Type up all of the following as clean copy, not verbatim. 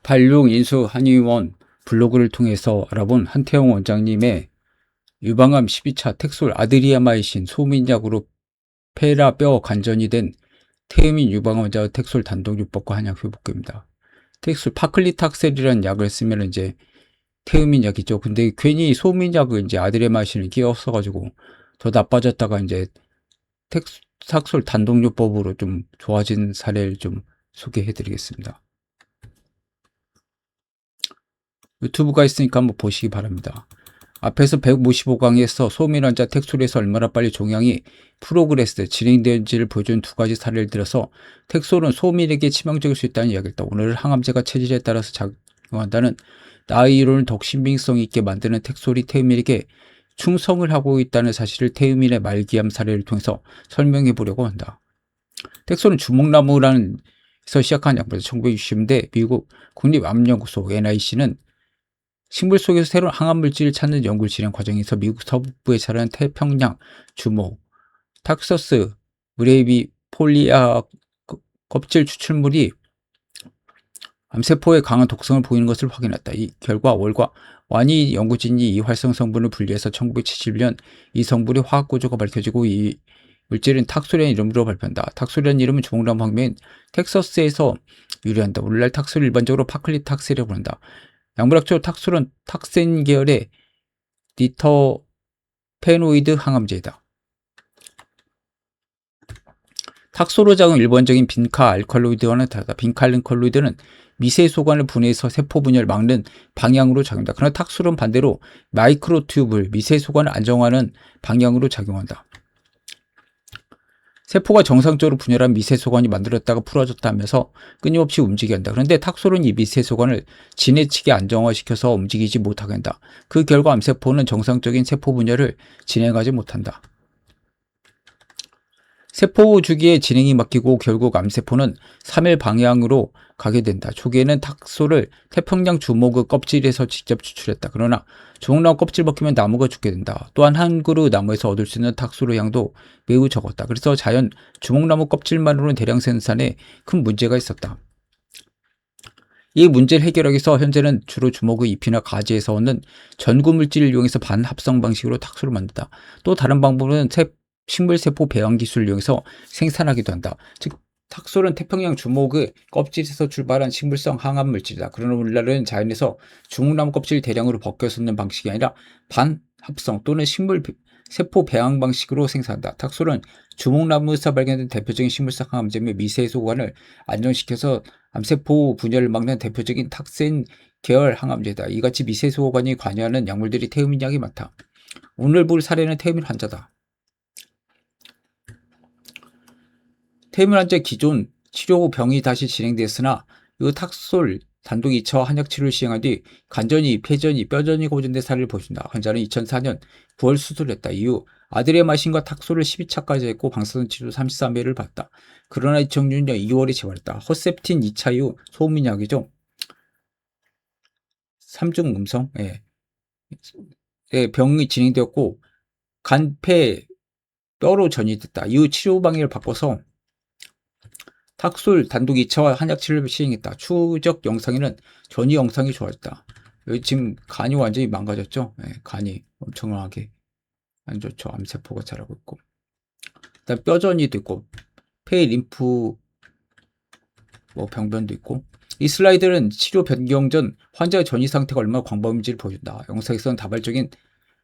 발룡 인수 한의원 블로그를 통해서 알아본 한태용 원장님의 유방암 12차 텍솔 아드리아마이신 소민약으로 폐라 뼈 관전이 된 태음인 유방암 환자 텍솔 단독요법과 한약 회복입니다. 텍솔 파클리탁셀이라는 약을 쓰면 이제 태음인 약이죠. 근데 괜히 소민약을 이제 아드리아마이신을 끼워써가지고 더 나빠졌다가 이제 텍솔 단독요법으로 좀 좋아진 사례를 좀 소개해드리겠습니다. 유튜브가 있으니까 한번 보시기 바랍니다. 앞에서 155강에서 소민 환자 텍솔에서 얼마나 빨리 종양이 프로그레스 진행되는지를 보여준 두 가지 사례를 들어서 텍솔은 소민에게 치명적일 수 있다는 이야기를 했다. 오늘 항암제가 체질에 따라서 작용한다는 나의 이론을 더욱 신빙성 있게 만드는 텍솔이 태음인에게 충성을 하고 있다는 사실을 태음인의 말기암 사례를 통해서 설명해 보려고 한다. 텍솔은 주목나무라는 에서 시작한 약물에서 1960년대 미국 국립암연구소 NIC는 식물 속에서 새로운 항암물질을 찾는 연구를 진행 과정에서 미국 서부부에 자라는 태평양 주목, 탁서스 브레이비 폴리아 껍질 추출물이 암세포에 강한 독성을 보이는 것을 확인했다. 이 결과 월과 와니 연구진이 이 활성 성분을 분리해서 1971년 이 성분의 화학 구조가 밝혀지고 이 물질은 탁솔이라는 이름으로 발표한다. 탁솔이라는 이름은 주목나무 학명인 텍사스에서 유래한다. 오늘날 탁솔을 일반적으로 파클리탁셀이라고 부른다. 약물학적으로 탁솔은 탁센 계열의 디터페노이드 항암제이다. 탁솔로작은 일반적인 빈카 알칼로이드와는 다르다. 빈카 알칼로이드는 미세소관을 분해해서 세포 분열을 막는 방향으로 작용한다. 그러나 탁솔은 반대로 마이크로튜브를 미세소관을 안정화하는 방향으로 작용한다. 세포가 정상적으로 분열한 미세소관이 만들어졌다가 풀어졌다 하면서 끊임없이 움직이게 한다. 그런데 탁솔은 이 미세소관을 지나치게 안정화시켜서 움직이지 못하게 한다. 그 결과 암세포는 정상적인 세포 분열을 진행하지 못한다. 세포 주기의 진행이 막히고 결국 암세포는 3일 방향으로 가게 된다. 초기에는 탁솔을 태평양 주목의 껍질에서 직접 추출했다. 그러나 주목나무 껍질 벗기면 나무가 죽게 된다. 또한 한 그루 나무에서 얻을 수 있는 탁솔의 양도 매우 적었다. 그래서 자연 주목나무 껍질만으로는 대량 생산에 큰 문제가 있었다. 이 문제를 해결하기 위해서 현재는 주로 주목의 잎이나 가지에서 얻는 전구 물질을 이용해서 반합성 방식으로 탁솔을 만든다. 또 다른 방법은 식물세포 배양 기술을 이용해서 생산하기도 한다. 즉 탁솔은 태평양 주목의 껍질에서 출발한 식물성 항암 물질이다. 그러나 오늘날은 자연에서 주목나무 껍질을 대량으로 벗겨 섞는 방식이 아니라 반합성 또는 세포 배양 방식으로 생산한다. 탁솔은 주목나무에서 발견된 대표적인 식물성 항암제며 미세소관을 안정시켜서 암세포 분열을 막는 대표적인 탁센 계열 항암제다. 이같이 미세소관이 관여하는 약물들이 태음인 약이 많다. 오늘 볼 사례는 태음인 환자다. 태음인 환자의 기존 치료 후 병이 다시 진행되었으나 이 탁솔 단독 2차와 한약 치료를 시행한 뒤 간전이, 폐전이, 뼈전이 고전된 사례를 보여준다. 환자는 2004년 9월 수술했다. 이후 아드레마신과 탁솔을 12차까지 했고 방사선 치료 33회를 받았다. 그러나 2006년 2월에 재활했다. 허셉틴 2차 이후 소민약이죠. 3중 음성 병이 진행되었고 간, 폐, 뼈로 전이됐다. 이후 치료 방향을 바꿔서 탁솔 단독 2차와 한약 치료를 시행했다. 추적 영상에는 전이 영상이 좋아졌다. 여기 지금 간이 완전히 망가졌죠. 간이 엄청나게 안 좋죠. 암세포가 자라고 있고. 그다음 뼈전이도 있고, 폐 림프 병변도 있고. 이 슬라이드는 치료 변경 전 환자의 전이 상태가 얼마나 광범위인지를 보여준다. 영상에서는 다발적인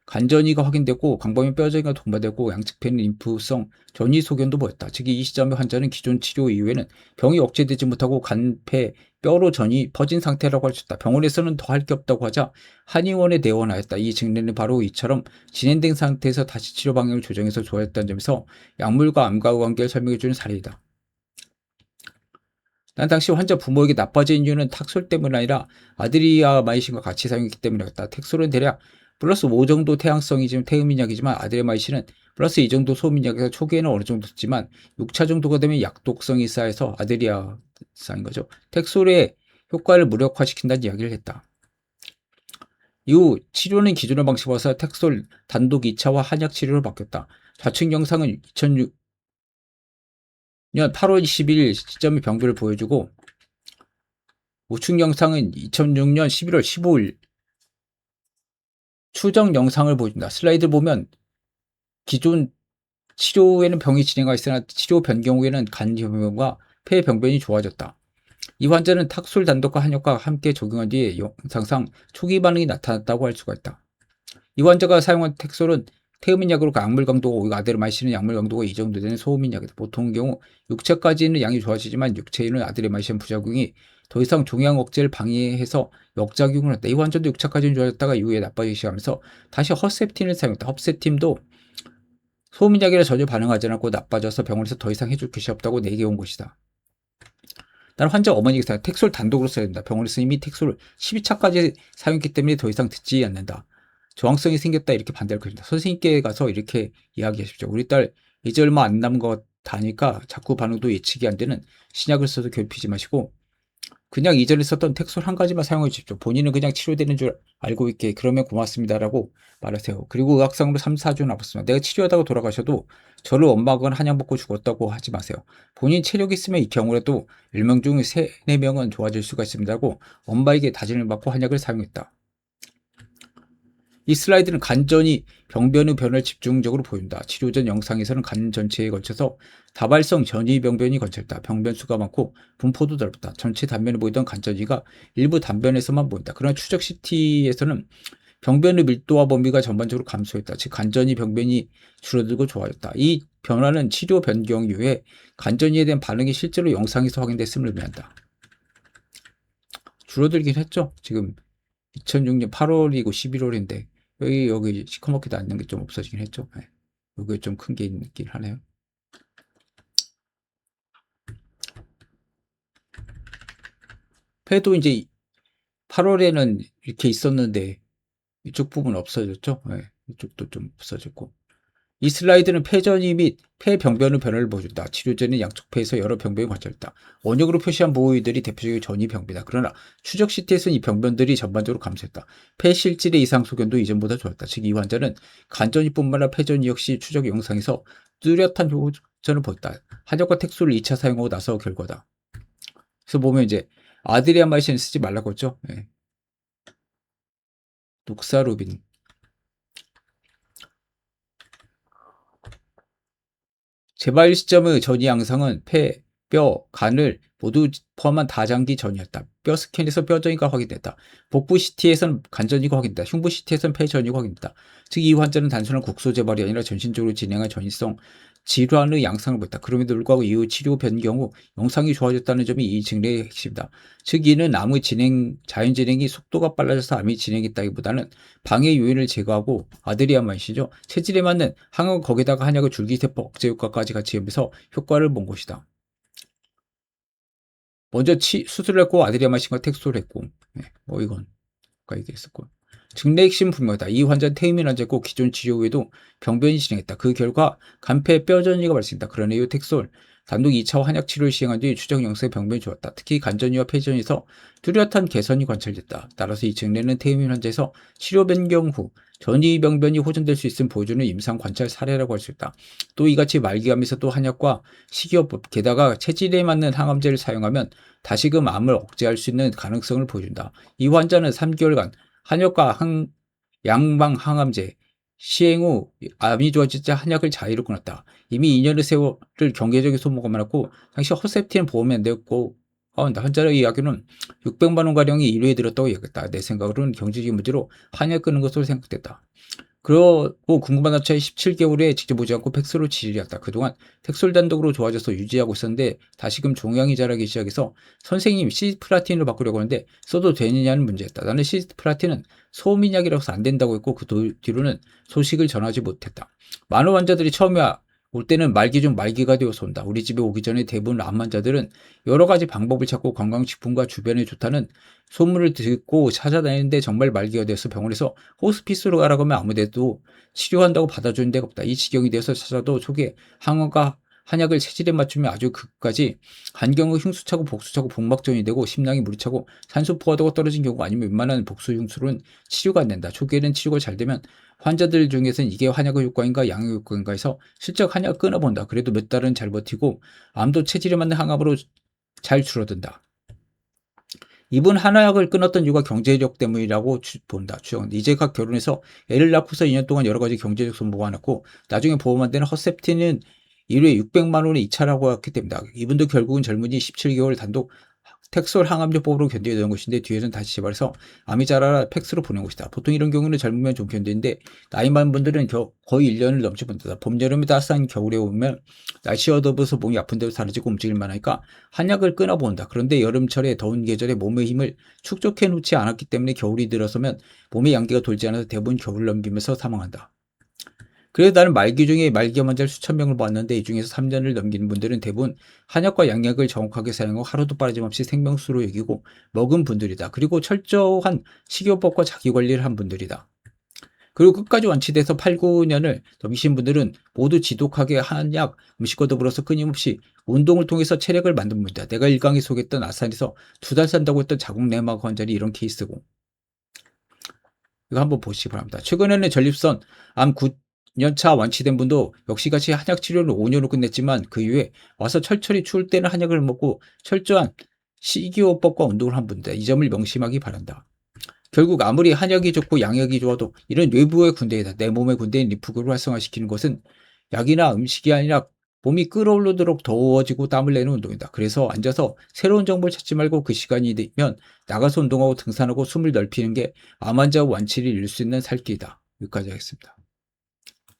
간전이가 확인되고 광범위 뼈전이가 동반되고 양측폐는 림프성 전이 소견도 보였다. 즉 이 시점에 환자는 기존 치료 이후에는 병이 억제되지 못하고 간, 폐, 뼈로 전이 퍼진 상태라고 할 수 있다. 병원에서는 더 할 게 없다고 하자 한의원에 내원하였다. 이 증례는 바로 이처럼 진행된 상태에서 다시 치료 방향을 조정해서 좋아졌다는 점에서 약물과 암과 관계를 설명해주는 사례이다. 난 당시 환자 부모에게 나빠진 이유는 탁솔 때문 아니라 아드리아마이신과 같이 사용했기 때문이었다. 텍솔은 대략 플러스 5 정도 태양성이지만 태음인약이지만 아드레마이신은 플러스 2 정도 소민약에서 초기에는 어느 정도 있지만 6차 정도가 되면 약독성이 쌓여서 아드리아상인 거죠. 텍솔의 효과를 무력화시킨다는 이야기를 했다. 이후 치료는 기존의 방식으로 와서 텍솔 단독 2차와 한약 치료로 바뀌었다. 좌측 영상은 2006년 8월 20일 시점의 병도를 보여주고 우측 영상은 2006년 11월 15일 추정 영상을 보여준다. 슬라이드 보면 기존 치료에는 병이 진행하고 있으나 치료 변경 후에는 간 병변과 폐 병변이 좋아졌다. 이 환자는 탁솔 단독과 한약과 함께 적용한 뒤에 영상상 초기 반응이 나타났다고 할 수가 있다. 이 환자가 사용한 탁솔은 태음인 약으로 약물 강도가 아데르마이신은 약물 강도가 이 정도 되는 소음인 약이다. 보통 경우 6차까지는 양이 좋아지지만 6차에는 아데르마이신 부작용이 더 이상 종양 억제를 방해해서 역작용을 한다. 이 환자도 6차까지는 좋아졌다가 이후에 나빠지기 시작하면서 다시 허셉틴을 사용했다. 허셉틴도 소음인약이라 전혀 반응하지 않고 나빠져서 병원에서 더 이상 해줄 것이 없다고 내게 온 것이다. 나는 환자 어머니가 텍솔 단독으로 써야 된다. 병원에서 이미 텍솔을 12차까지 사용했기 때문에 더 이상 듣지 않는다. 저항성이 생겼다 이렇게 반대할 것이다. 선생님께 가서 이렇게 이야기하십시오. 우리 딸 이제 얼마 안 남은 것 다니까 자꾸 반응도 예측이 안 되는 신약을 써서 괴롭히지 마시고 그냥 이전에 썼던 텍솔 한 가지만 사용해 주십시오. 본인은 그냥 치료되는 줄 알고 있게 그러면 고맙습니다라고 말하세요. 그리고 의학상으로 3, 4주 남았습니다. 내가 치료하다가 돌아가셔도 저를 엄마건 한약 먹고 죽었다고 하지 마세요. 본인 체력이 있으면 이 경우라도 10명 중 3, 4명은 좋아질 수가 있습니다고 엄마에게 다짐을 받고 한약을 사용했다. 이 슬라이드는 간전이 병변의 변화를 집중적으로 보인다. 치료 전 영상에서는 간 전체에 걸쳐서 다발성 전이병변이 걸쳐있다. 병변수가 많고 분포도 넓다. 전체 단면에 보이던 간전이가 일부 단변에서만 보인다. 그러나 추적 CT에서는 병변의 밀도와 범위가 전반적으로 감소했다. 즉 간전이 병변이 줄어들고 좋아졌다. 이 변화는 치료 변경 이후에 간전이에 대한 반응이 실제로 영상에서 확인됐음을 의미한다. 줄어들긴 했죠. 지금 2006년 8월이고 11월인데 여기 시커멓게 앉는 게 좀 없어지긴 했죠. 네. 여기 좀 큰 게 있긴 하네요. 폐도 이제 8월에는 이렇게 있었는데 이쪽 부분 없어졌죠. 네. 이쪽도 좀 없어졌고. 이 슬라이드는 폐전이 및 폐병변의 변화를 보여준다. 치료 전에 양쪽 폐에서 여러 병변이 관찰됐다. 원역으로 표시한 부위들이 대표적인 전이병변이다. 그러나 추적 CT에서는 이 병변들이 전반적으로 감소했다. 폐 실질의 이상 소견도 이전보다 좋았다. 즉 이 환자는 간전이뿐만 아니라 폐전이 역시 추적 영상에서 뚜렷한 효전을 보였다. 한약과 텍솔을 2차 사용하고 나서 결과다. 그래서 보면 이제 아드리아마이신을 쓰지 말라고 했죠. 네. 녹사루빈. 재발 시점의 전이 양상은 폐, 뼈, 간을 모두 포함한 다장기 전이었다. 뼈 스캔에서 뼈전이가 확인됐다. 복부 CT에서는 간전이가 확인됐다. 흉부 CT에서는 폐전이가 확인됐다. 즉 이 환자는 단순한 국소 재발이 아니라 전신적으로 진행한 전이성 질환의 양상을 보였다. 그럼에도 불구하고 이후 치료 변경 후 영상이 좋아졌다는 점이 이 증례의 핵심이다. 즉 이는 암의 자연 진행이 속도가 빨라져서 암이 진행했다기보다는 방해 요인을 제거하고 아드리아마이신이죠. 체질에 맞는 항암 거기다가 한약의 줄기세포 억제 효과까지 같이 하면서 효과를 본 것이다. 먼저 수술을 했고 아드리아마이신과 텍솔을 했고 뭐 이건 아까 얘기했었고 증례 핵심 분명하다. 이 환자는 태음인 환자고 기존 치료 후에도 병변이 진행했다. 그 결과 간폐 뼈전이가 발생했다. 그러나 이 텍솔 단독 2차 한약 치료를 시행한 뒤 추적 영상의 병변이 좋았다. 특히 간전이와 폐전에서 뚜렷한 개선이 관찰됐다. 따라서 이 증례는 태음인 환자에서 치료 변경 후 전이병변이 호전될 수 있음을 보여주는 임상 관찰 사례라고 할 수 있다. 또 이같이 말기암에서도 한약과 식이요법 게다가 체질에 맞는 항암제를 사용하면 다시금 암을 억제할 수 있는 가능성을 보여준다. 이 환자는 3개월간 한약과 양방 항암제 시행 후 암이 좋아지자 한약을 자의로 끊었다. 이미 2년의 세월을 경제적인 소모가 많았고 당시 허셉틴은 보험이 안 되었고 환자의 이야기는 600만 원가량이 일회에 들었다고 얘기했다. 내 생각으로는 경제적인 문제로 한약 끊는 것으로 생각됐다. 그러고 궁금한 남자의 17개월에 직접 보지 않고 팩스로 치료했다. 그동안 텍솔 단독으로 좋아져서 유지하고 있었는데 다시금 종양이 자라기 시작해서 선생님 시스플라틴으로 바꾸려고 하는데 써도 되느냐는 문제였다. 나는 시스플라틴은 소음인약이라고 해서 안 된다고 했고 그 뒤로는 소식을 전하지 못했다. 많은 환자들이 처음에 올 때는 말기 중 말기가 되어서 온다. 우리 집에 오기 전에 대부분 암 환자들은 여러 가지 방법을 찾고 건강식품과 주변에 좋다는 소문을 듣고 찾아다니는데 정말 말기가 되어서 병원에서 호스피스로 가라고 하면 아무데도 치료한다고 받아주는 데가 없다. 이 지경이 되어서 찾아도 초기에 항암과 한약을 체질에 맞추면 아주 극까지 간경의 흉수차고 복수차고 복막전이 되고 심장이 물이 차고 산소 포화도가 떨어진 경우가 아니면 웬만한 복수 흉수로는 치료가 안 된다. 초기에는 치료가 잘 되면 환자들 중에서는 이게 한약의 효과인가 양의 효과인가 해서 실적 한약 끊어본다. 그래도 몇 달은 잘 버티고 암도 체질에 맞는 항암으로 잘 줄어든다. 이분 한약을 끊었던 이유가 경제적 때문이라고 본다. 추정한다. 이제 각 결혼해서 애를 낳고서 2년 동안 여러 가지 경제적 손보가 났고 나중에 보험 안 되는 허셉틴은 1회 600만 원의 이차라고 했기 때문이다. 이분도 결국은 젊은이 17개월 단독 텍솔 항암요법으로 견뎌야 되는 것인데 뒤에서는 다시 재발해서 암이 자라라 팩스로 보낸 것이다. 보통 이런 경우는 젊으면 좀 견디는데 나이 많은 분들은 거의 1년을 넘지 못한다. 봄, 여름에 따스한 겨울에 오면 날씨가 더워서 몸이 아픈 데도 사라지고 움직일만 하니까 한약을 끊어본다. 그런데 여름철에 더운 계절에 몸의 힘을 축적해 놓지 않았기 때문에 겨울이 들어서면 몸의 양기가 돌지 않아서 대부분 겨울을 넘기면서 사망한다. 그래서 나는 말기 중에 말기암 환자를 수천 명을 봤는데 이 중에서 3년을 넘기는 분들은 대부분 한약과 양약을 정확하게 사용하고 하루도 빠짐없이 생명수로 여기고 먹은 분들이다. 그리고 철저한 식이요법과 자기관리를 한 분들이다. 그리고 끝까지 완치돼서 8, 9년을 넘기신 분들은 모두 지독하게 한약, 음식과 더불어서 끊임없이 운동을 통해서 체력을 만든 분이다. 내가 일강에 소개했던 아산에서 2달 산다고 했던 자궁 내막 환자는 이런 케이스고 이거 한번 보시기 바랍니다. 최근에는 전립선 암 9년차 완치된 분도 역시 같이 한약 치료를 5년으로 끝냈지만 그 이후에 와서 철철이 추울 때는 한약을 먹고 철저한 식이요법과 운동을 한 분이다. 이 점을 명심하기 바란다. 결국 아무리 한약이 좋고 양약이 좋아도 이런 외부의 군대이다. 내 몸의 군대인 리프구를 활성화시키는 것은 약이나 음식이 아니라 몸이 끓어오르도록 더워지고 땀을 내는 운동이다. 그래서 앉아서 새로운 정보를 찾지 말고 그 시간이 되면 나가서 운동하고 등산하고 숨을 넓히는 게 암 환자 완치를 이룰 수 있는 살 길이다. 여기까지 하겠습니다.